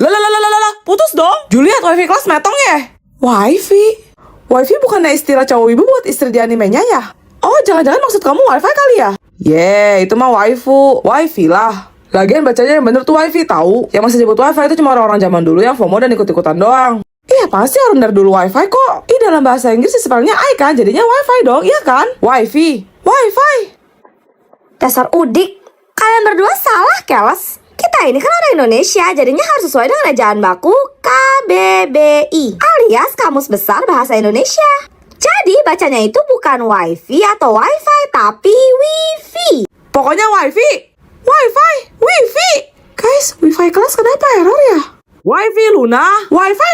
Lah, putus dong. Juliet, wifi kelas metong ya? Wifi? Wifi bukannya istilah cowok ibu buat istri di animenya ya? Oh, jangan-jangan maksud kamu wifi kali ya? Itu mah waifu. Wifi lah. Lagian bacanya yang bener tuh wifi tahu. Yang masih nyebut wifi itu cuma orang-orang zaman dulu yang FOMO dan ikut-ikutan doang. Iya pasti orang dari dulu wifi kok. Dalam bahasa Inggris spellnya I kan, jadinya wifi dong, iya kan? Wifi. Dasar udik, kalian berdua salah, keles. Kita ini kan orang Indonesia, jadinya harus sesuai dengan ejaan baku KBBI, alias Kamus Besar Bahasa Indonesia. Jadi bacanya itu bukan wifi atau wifi, tapi wifi. Pokoknya wifi. Guys, wifi kelas kenapa error ya? Wifi Luna. Wifi.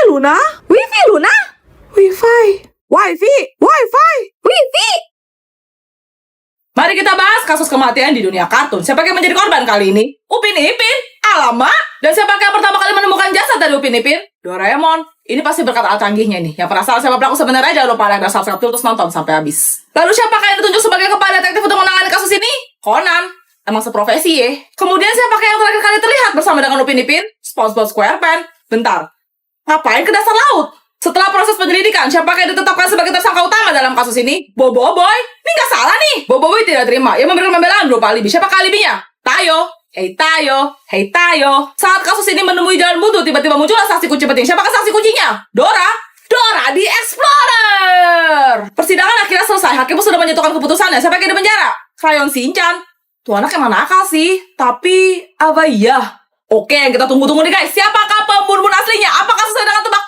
Mari kita bahas kasus kematian di dunia kartun. Siapa yang menjadi korban kali ini? Upin Ipin. Alamak. Dan siapa yang pertama kali menemukan jasad dari Upin Ipin? Doraemon. Ini pasti berkat alat canggihnya nih. Yang penasaran siapa pelaku sebenarnya, jangan lupa like dan subscribe terus nonton sampai habis. Lalu siapakah yang ditunjuk sebagai kepala detektif untuk menangani kasus ini? Conan. Emang seprofesi ya. Kemudian siapakah yang terakhir kali terlihat bersama dengan Upin Ipin? SpongeBob SquarePants. Bentar. Ngapain ke dasar laut? Setelah proses penyelidikan, siapakah yang ditetapkan sebagai tersangka utama dalam kasus ini? Bobo Boy. Ini nggak salah nih. Bobo Boy tidak terima. Ia memberikan pembelaan berupa alibi. Siapa alibinya? Tayo. Hey Tayo. Saat kasus ini menemui jalan buntu, tiba-tiba muncullah saksi kunci penting. Siapakah saksi kuncinya? Dora di Explorer. Persidangan akhirnya selesai. Hakim sudah menjatuhkan keputusannya. Siapa yang di penjara? Crayon Shinchan. Tuh anak emang nakal sih. Tapi, apa iya? Oke, yang kita tunggu-tunggu nih guys. Siapakah pembunuh aslinya? Apakah sesuai dengan tebak?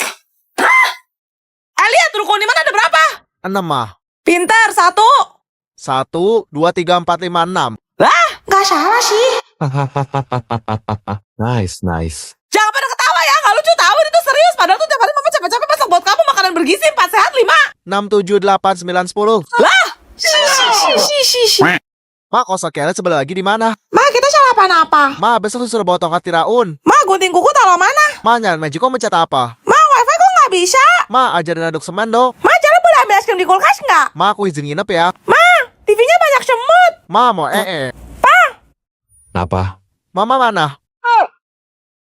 Lihat, ruko di mana ada berapa? 6 mah. Pintar, 1. 1, 2, 3, 4, 5, 6. Lah, nggak salah sih. Nice. Jangan pada ketawa ya, nggak lucu tahu itu serius. Padahal tuh tiap hari mama capek-capek masak buat kamu makanan bergizi 4 sehat 5. 6, 7, 8, 9, 10. Lah, Ma, kosok kelet sebelah lagi di mana? Ma, kita salah apa-apa? Ma, besok suruh bawa tongkat Firaun. Ma, gunting kuku taruh mana? Ma, nyalain Magic kok mencet apa? Ma, wifi kok nggak bisa? Ma, ajarin aduk semen dong. Ma, cara boleh ambil es krim di kulkas nggak? Ma, aku izin nginep ya. Ma, TV-nya banyak semut. Ma, mau Pa. Kenapa? Mama mana?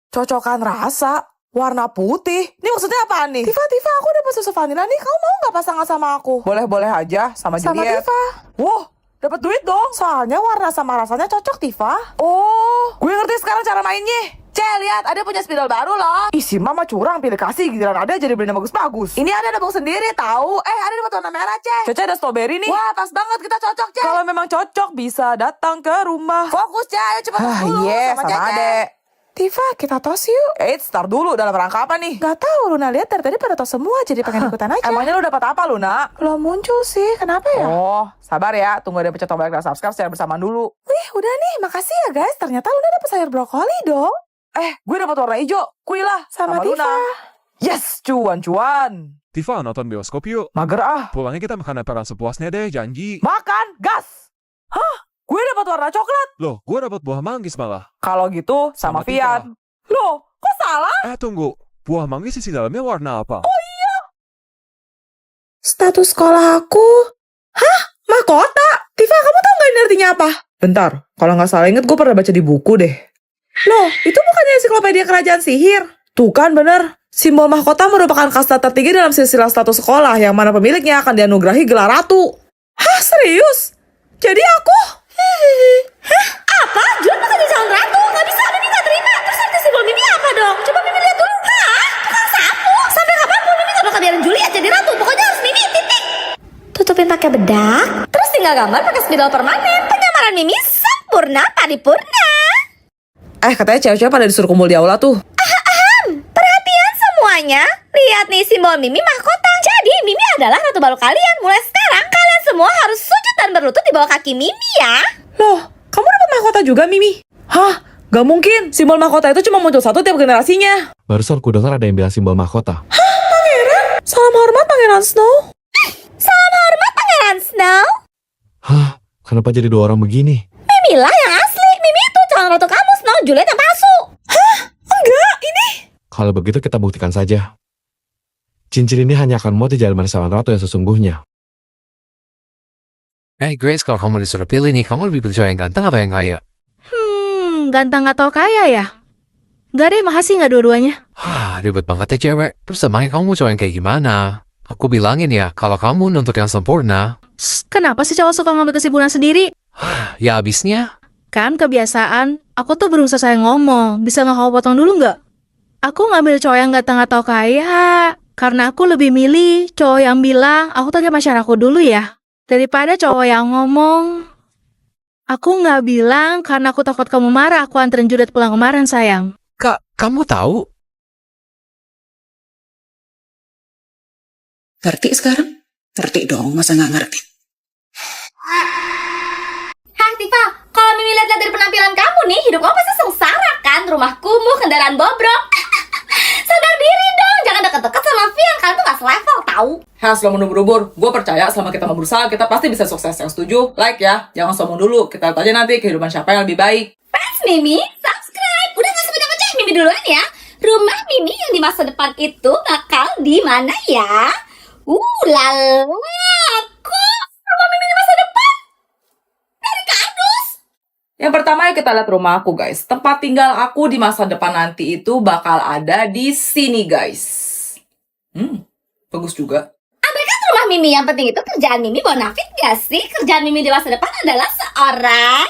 Cocokan rasa, warna putih. Ini maksudnya apaan nih? Tifa, aku dapat susu vanila nih. Kamu mau nggak pasangan sama aku? Boleh aja, sama Juliet. Sama Tifa. Wow, dapat duit dong. Soalnya warna sama rasanya cocok, Tifa. Oh, gue ngerti sekarang cara mainnya. Lihat, ada punya spidol baru loh. Isi mama curang, pilih kasih, giliran ada jadi belinya bagus-bagus. Ini ada nabung sendiri, tahu? Ada dapat warna merah, Cece ada strawberry nih. Wah, pas banget, kita cocok, Ce. Kalau memang cocok, bisa datang ke rumah. Fokus, Ce, ayo cepat dulu sama Adek. Tifa, kita tos yuk. Start dulu, dalam rangka apa nih? Gak tahu, Luna lihat dari tadi pada tos semua, jadi pengen ikutan aja. Emangnya lu dapat apa, Luna? Belum muncul sih, kenapa ya? Oh, sabar ya, tunggu ada pencet tombol like dan subscribe secara bersamaan dulu. Wih, udah nih, makasih ya guys. Ternyata Luna dapat sayur brokoli dong. Gue dapat warna hijau. Kui lah sama Tifa. Luna. Yes, cuan. Tifa, nonton bioskop yuk. Mager ah. Pulangnya kita makan lebaran sepuasnya deh, janji. Makan, gas. Hah? Gue dapat warna coklat. Loh, gue dapat buah manggis malah. Kalau gitu sama Fian. Loh, kok salah? Tunggu. Buah manggis isi dalamnya warna apa? Oh iya. Status sekolah aku. Hah? Mahkota? Tifa, kamu tahu nggak ini artinya apa? Bentar, kalau nggak salah inget gue pernah baca di buku deh. Loh, itu bukannya ensiklopedia kerajaan sihir? Tuh kan bener. Simbol mahkota merupakan kasta tertinggi dalam silsilah status sekolah yang mana pemiliknya akan dianugerahi gelar ratu. Hah, serius? Jadi aku? Hah? Apa? Juliet bakal jadi calon ratu? Gak bisa, Mimi gak terima. Terus arti simbol Mimi apa dong? Coba Mimi lihat dulu. Hah? Tukang sapu? Sampai kapanpun Mimi gak bakal biarin Juliet jadi ratu. Pokoknya harus Mimi, titik. Tutupin pakai bedak, terus tinggal gambar pakai spidol permanen. Penyamaran Mimi sempurna paripurna. Katanya cewek-cewek pada disuruh kumpul di aula tuh. Perhatian semuanya. Lihat nih simbol Mimi mahkota. Jadi Mimi adalah ratu baru kalian. Mulai sekarang kalian semua harus sujud dan berlutut di bawah kaki Mimi ya. Loh, kamu dapat mahkota juga, Mimi? Hah? Gak mungkin. Simbol mahkota itu cuma muncul satu tiap generasinya. Barusan ku dengar ada yang bilang simbol mahkota. Hah, pangeran? Salam hormat, Pangeran Snow. Salam hormat, Pangeran Snow. Hah? Kenapa jadi 2 orang begini? Mimi lah yang asli. Mimi itu calon ratu kamu, Snow. Juliet yang palsu. Hah? Enggak, ini. Kalau begitu kita buktikan saja. Cincin ini hanya akan muat di jalan calon ratu yang sesungguhnya. Grace, kalau kamu disuruh pilih nih, kamu lebih pilih cowok yang ganteng apa yang kaya? Ganteng atau kaya ya? Nggak deh, makasih nggak dua-duanya. Ribet banget ya cewek. Terus emangnya kamu mau cowok yang kayak gimana? Aku bilangin ya, kalau kamu nuntut yang sempurna, Kenapa sih cowok suka ngambil kesimpulan sendiri? ya abisnya. Kan kebiasaan, aku tuh belum selesai ngomong. Bisa nggak kamu potong dulu nggak? Aku ngambil cowok yang gak tau kaya, karena aku lebih milih cowok yang bilang, aku tanya pacar aku dulu ya. Daripada cowok yang ngomong, aku nggak bilang karena aku takut kamu marah, aku anterin Judet pulang kemarin sayang. Kak, kamu tahu? Ngerti sekarang? Ngerti dong, masa nggak ngerti? Hai Tifa, kalau Mimi lihat-lihat dari penampilan kamu nih, hidup kamu pasti sengsara kan? Rumah kumuh, kendaraan bobrok. Sadar diri dong, jangan deket-deket sama Vian, kalian tuh gak selevel, tahu? Has, lo menubur-ubur. Gue percaya selama kita mau berusaha, kita pasti bisa sukses. Yang setuju, like ya. Jangan sombong dulu. Kita lihat aja nanti kehidupan siapa yang lebih baik. Fans Mimi, subscribe. Udah gak usah pecah-pecah, Mimi duluan ya. Rumah Mimi yang di masa depan itu bakal di mana ya? Lala, kok rumah Mimi di masa depan? Dari kardus. Yang pertama ya kita lihat rumah aku guys. Tempat tinggal aku di masa depan nanti itu bakal ada di sini guys. Bagus juga. Ambil kan rumah Mimi, yang penting itu kerjaan Mimi bonafit gak sih? Kerjaan Mimi di masa depan adalah seorang...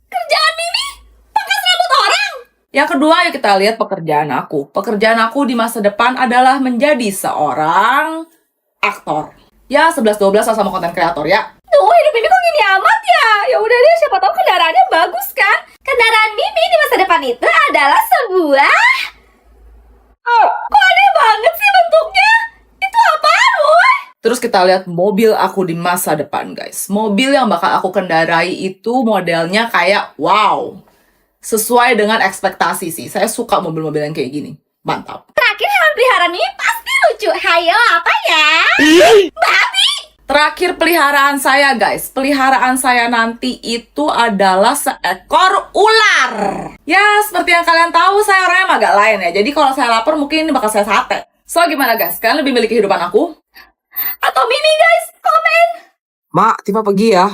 Kerjaan Mimi? Pangkas rambut orang? Yang kedua ya kita lihat pekerjaan aku. Pekerjaan aku di masa depan adalah menjadi seorang aktor. Ya 11-12 lah sama konten kreator ya. Tuh, hidup Mimi kok gini amat ya? Ya udah deh, siapa tahu kendaraannya bagus kan? Kendaraan Mimi di masa depan itu adalah sebuah... Kok aneh banget sih bentuknya? Itu apaan, woy? Terus kita lihat mobil aku di masa depan guys. Mobil yang bakal aku kendarai itu modelnya kayak wow. Sesuai dengan ekspektasi sih. Saya suka mobil-mobil yang kayak gini. Mantap. Terakhir hewan peliharaan Mimi pasti lucu. Hayo, apa ya? Babi! Terakhir peliharaan saya guys. Peliharaan saya nanti itu adalah seekor ular. Ya seperti yang kalian tahu saya orangnya agak lain ya. Jadi kalau saya lapar mungkin ini bakal saya sate. So gimana guys? Kalian lebih milih kehidupan aku? Atau Mimi guys? Komen! Mak, Tifa pergi ya.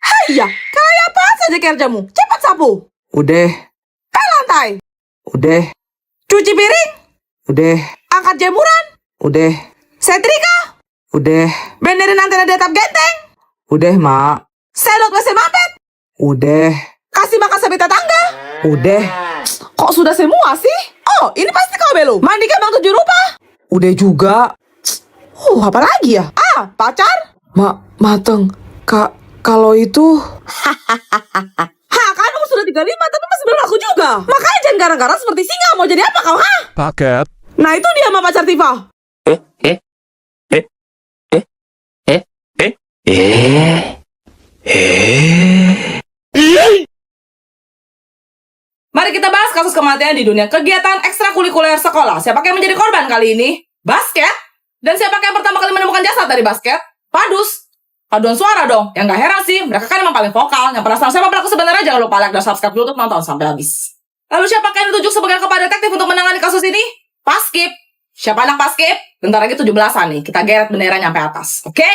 Hayya, kayak apa saja kerjamu? Cepat sapu. Udah. Pel lantai. Udah. Cuci piring. Udah. Angkat jemuran. Udah. Setrika. Udah. Benerin antena di atap genteng. Udah, Mak. Selot WC mampet. Udah. Kasih makan sapi tetangga. Udah. Kok sudah semua sih? Oh, ini pasti kau Belu. Mandi kembang 7 rupa. Udah juga. Apa lagi ya? Pacar? Mateng. Kalau itu... Kan umur sudah 35 tapi masih belum aku juga. Makanya jangan garang-garang seperti singa. Mau jadi apa kau, Paket. Nah itu dia sama pacar Tifa. Mari kita bahas kasus kematian di dunia kegiatan ekstrakurikuler sekolah. Siapa yang menjadi korban kali ini? Basket. Dan siapa yang pertama kali menemukan jasad dari basket? Padus. Paduan suara dong. Yang gak heran sih, mereka kan emang paling vokal. Yang penasaran siapa pelaku sebenarnya, jangan lupa like dan subscribe dulu untuk nonton sampai habis. Lalu siapa yang ditunjuk sebagai kepala detektif untuk menangani kasus ini? Paskib. Siapa anak Paskib? Bentar lagi 17-an nih. Kita geret bendera nyampe atas. Oke?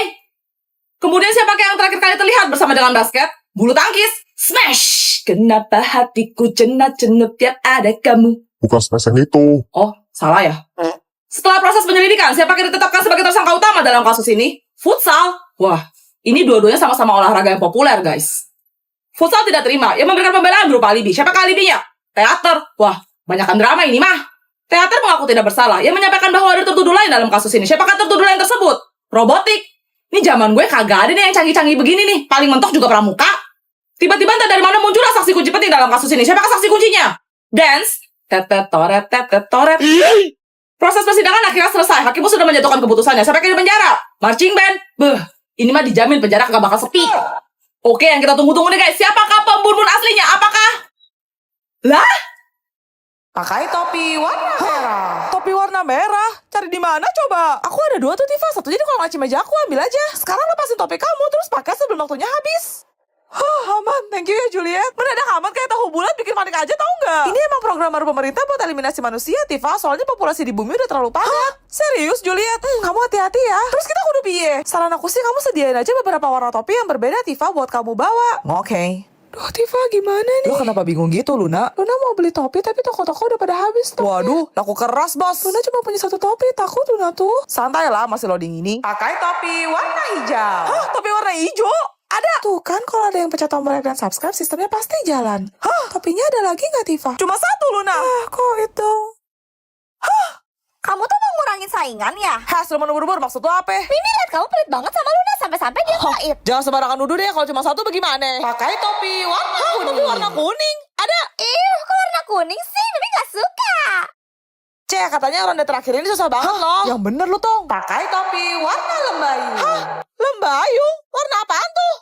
Kemudian siapa yang terakhir kali terlihat bersama dengan basket? Bulu tangkis. Smash! Kenapa hatiku cenat-cenut tiap ada kamu? Bukan smash yang itu. Oh, salah ya? Setelah proses penyelidikan, siapa yang ditetapkan sebagai tersangka utama dalam kasus ini? Futsal. Wah, ini dua-duanya sama-sama olahraga yang populer, guys. Futsal tidak terima, yang memberikan pembelaan berupa alibi. Siapa alibinya? Teater. Wah, banyakkan drama ini mah. Teater mengaku tidak bersalah, yang menyampaikan bahwa ada tertuduh lain dalam kasus ini. Siapakah tertuduh lain tersebut? Robotik. Ini zaman gue kagak ada nih yang canggih-canggih begini nih. Paling mentok juga pramuka. Tiba-tiba entah dari mana muncullah saksi kunci penting dalam kasus ini. Siapakah saksi kuncinya? Dance. Tetet-toret, tetet-toret. Proses persidangan akhirnya selesai. Hakim pun sudah menjatuhkan keputusannya. Siapa yang di penjara? Marching band. Ini mah dijamin penjara kagak bakal sepi. Oke, yang kita tunggu-tunggu nih guys. Siapakah pembunuh aslinya? Apakah? Lah? Pakai topi warna merah. Topi warna merah? Cari di mana coba? Aku ada 2 tuh Tifa. Satu jadi kalau ngaci meja aku ambil aja. Sekarang lepasin topi kamu terus pakai sebelum waktunya habis. Aman, thank you ya Juliet. Mendadak amat kayak tahu bulat bikin panik aja tau nggak? Ini emang program baru pemerintah buat eliminasi manusia, Tifa. Soalnya populasi di bumi udah terlalu padat. Serius Juliet? Kamu hati-hati ya. Terus kita kudu piye? Saran aku sih kamu sediain aja beberapa warna topi yang berbeda Tifa buat kamu bawa. Oke. Aduh, Tifa gimana nih? Lu kenapa bingung gitu, Luna? Luna mau beli topi tapi toko-toko udah pada habis tuh. Waduh, laku keras, Bos. Luna cuma punya satu topi, takut Luna tuh. Santai lah, masih loading ini. Pakai topi warna hijau. Hah, topi warna hijau? Ada. Tuh kan, kalau ada yang pencet tombol like dan subscribe, sistemnya pasti jalan. Hah, topinya ada lagi nggak, Tifa? Cuma satu, Luna. Kok itu? Kamu tuh mau ngurangin saingan ya? Hah, sudah buru-buru, maksud lu apa? Mimi lihat kamu pelit banget sama Luna sampai-sampai dia ngait. Jangan sembarangan nuduh deh, kalau cuma satu bagaimana? Pakai topi warna kuning. Topi warna kuning? Ada. Kok warna kuning sih? Mimi gak suka. Cek, katanya ronde terakhir ini susah banget loh. Yang bener lu, Tong. Pakai topi warna lembayung. Hah? Lembayung? Warna apaan tuh?